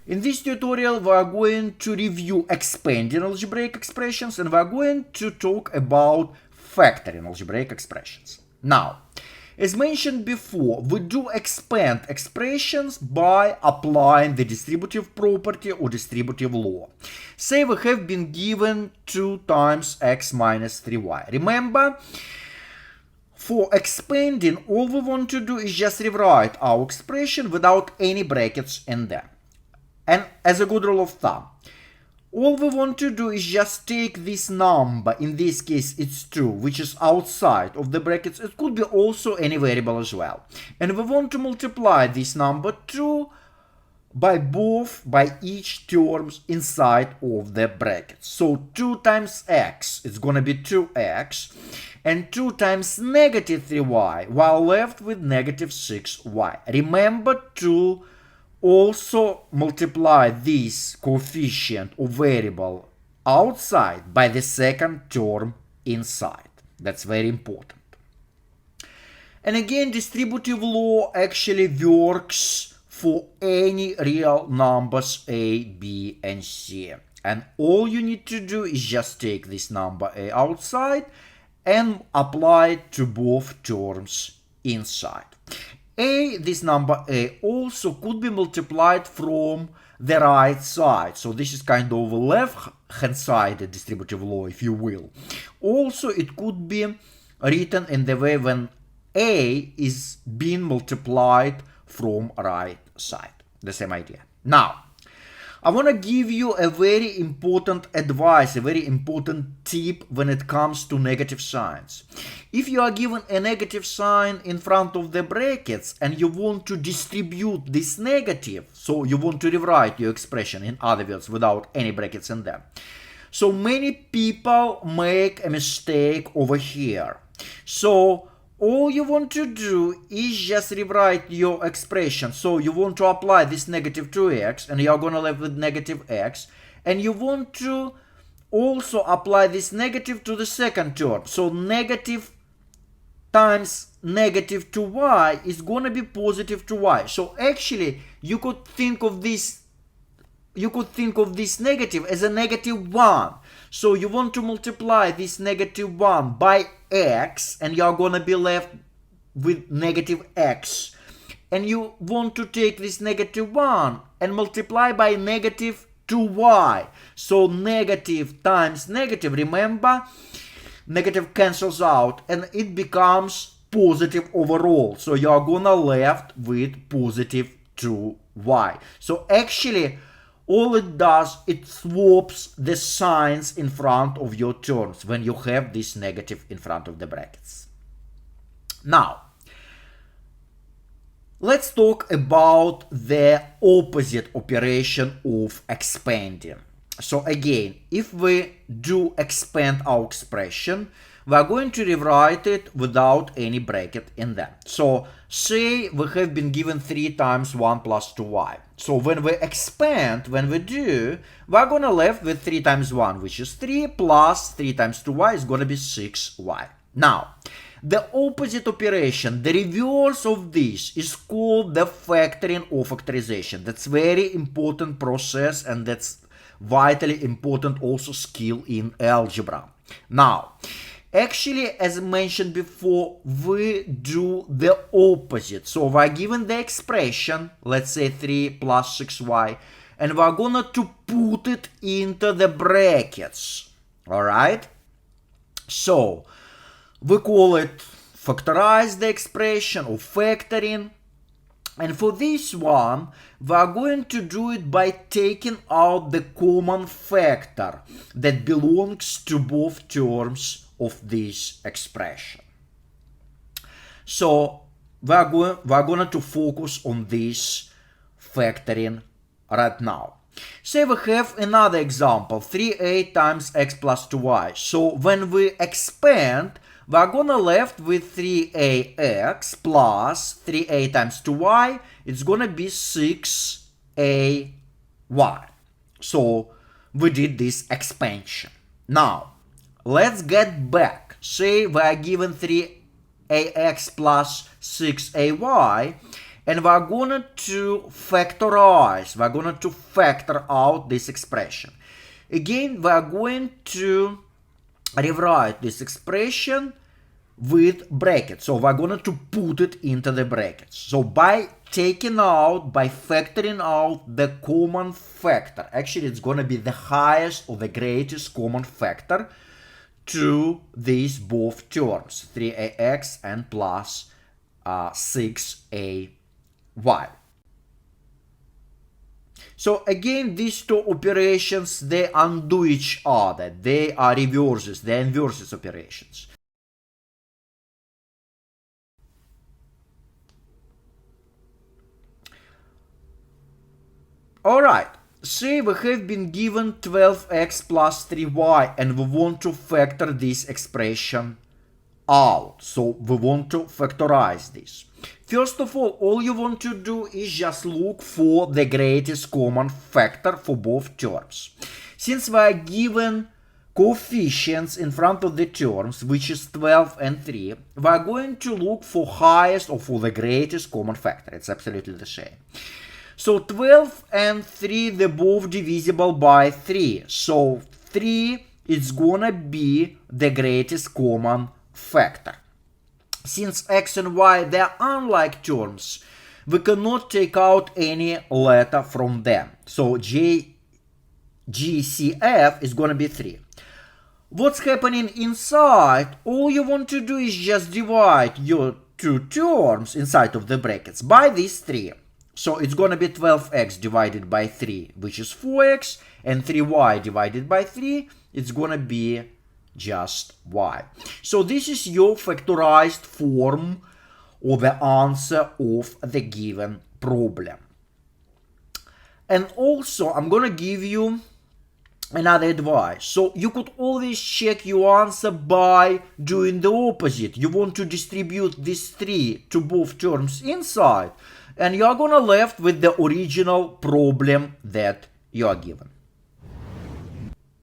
In this tutorial, we are going to review expanding algebraic expressions and we are going to talk about factoring algebraic expressions. Now, as mentioned before, we do expand expressions by applying the distributive property or distributive law. Say we have been given 2 times x minus 3y. Remember, for expanding, all we want to do is just rewrite our expression without any brackets in there. And as a good rule of thumb, all we want to do is just take this number, in this case it's 2, which is outside of the brackets. It could be also any variable as well. And we want to multiply this number 2 by each terms inside of the brackets. So 2 times x, it's gonna be 2x, and 2 times negative 3y, while left with negative 6y. Remember to also multiply this coefficient or variable outside by the second term inside. That's very important. And again, distributive law actually works for any real numbers a, b, and c. And all you need to do is just take this number a outside and apply it to both terms inside. This number a also could be multiplied from the right side. So this is kind of a left-hand side distributive law, if you will. Also, it could be written in the way when a is being multiplied from right side. The same idea. Now, I want to give you a very important advice, a very important tip when it comes to negative signs. If you are given a negative sign in front of the brackets and you want to distribute this negative, so you want to rewrite your expression, in other words, without any brackets in there. So many people make a mistake over here. So all you want to do is just rewrite your expression. So you want to apply this negative 2x and you're gonna live with negative x, and you want to also apply this negative to the second term. So negative times negative 2y is gonna be positive 2y. So actually you could think of this negative as a negative 1. So you want to multiply this negative 1 by x and you're gonna be left with negative x. And you want to take this negative 1 and multiply by negative 2y. So negative times negative, remember, negative cancels out and it becomes positive overall. So you're gonna left with positive 2y. So actually, all it does, it swaps the signs in front of your terms when you have this negative in front of the brackets. Now, let's talk about the opposite operation of expanding. So again, if we do expand our expression, we are going to rewrite it without any bracket in them. So say we have been given 3 times 1 plus 2y. So when we expand, when we do, we're gonna left with 3 times 1, which is 3, plus 3 times 2y is gonna be 6y. Now, the opposite operation, the reverse of this, is called the factoring or factorization. That's very important process and that's vitally important also skill in algebra. Now, actually, as mentioned before, we do the opposite. So we're given the expression, let's say 3 plus 6y, and we're gonna to put it into the brackets. Alright? So we call it factorize the expression or factoring. And for this one, we are going to do it by taking out the common factor that belongs to both terms of this expression. So we're going to focus on this factoring right now. Say we have another example, 3a times x plus 2y. So when we expand, we're gonna left with 3ax plus 3a times 2y. It's gonna be 6ay. So we did this expansion. Now, let's get back. Say we are given 3ax plus 6ay and we're going to factorize, we're going to factor out this expression. Again, we're going to rewrite this expression with brackets. So we're going to put it into the brackets. So by factoring out the common factor, actually it's going to be the highest or the greatest common factor to these both terms, 3ax and plus 6ay. So again, these two operations, they undo each other. They are reverses, they are inverses operations. Alright, say we have been given 12x plus 3y and we want to factor this expression out. So we want to factorize this. First of all you want to do is just look for the greatest common factor for both terms. Since we are given coefficients in front of the terms, which is 12 and 3, we are going to look for highest or for the greatest common factor. It's absolutely the same. So 12 and 3, they're both divisible by 3. So 3 is gonna be the greatest common factor. Since x and y, they're unlike terms, we cannot take out any letter from them. So GCF is gonna be 3. What's happening inside? All you want to do is just divide your two terms inside of the brackets by these 3. So it's gonna be 12x divided by 3, which is 4x, and 3y divided by 3, it's gonna be just y. So this is your factorized form or the answer of the given problem. And also, I'm gonna give you another advice. So you could always check your answer by doing the opposite. You want to distribute these 3 to both terms inside, and you're gonna left with the original problem that you are given.